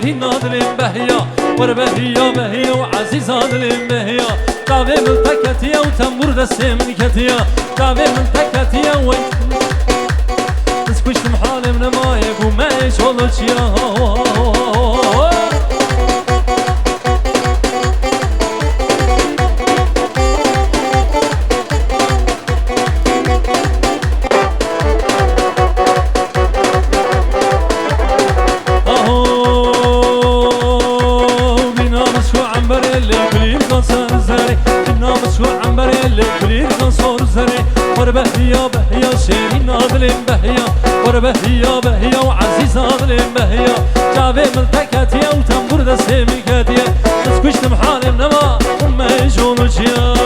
شيرين نادلين بهيا وربهيا بهيا وعزيز نادلين بهيا داوي من تكتيا وتنبور دستي من كتيا داوي من تكتيا وين تسكشت محالي من مايك وما يشغلش يا وربهيا بهيا شيرين نادلين بهيا وربهيا بهيا وعزيز نادلين بهيا جابي من تكتيا وتنبور دستي من كتيا تسكشت محالي من ما وما يشغلش يا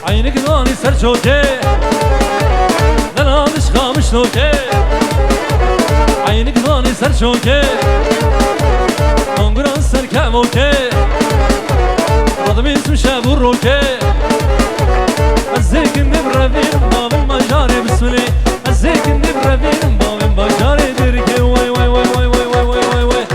عينك ضاني سرجوكي لا مش خامش لوكي عينك ضاني سرجوكي انقران سركاموكي رضمي اسم شابوروكي ازيك النبرابين باب المجاري بسملي ازيك النبرابين باب المجاري ديركي واي واي واي واي واي واي واي واي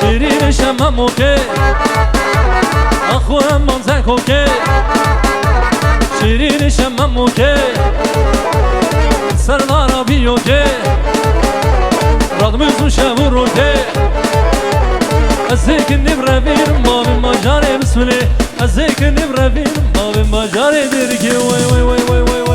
شيرين شماموكي أخوها منزاكوكي شيرين شماموكي سردار بيوكي رضمز وشابوروكي أزيك النبرابين ما بمجاري بسملي أزيك النبرابين ما بمجاري ديركي وي وي وي وي وي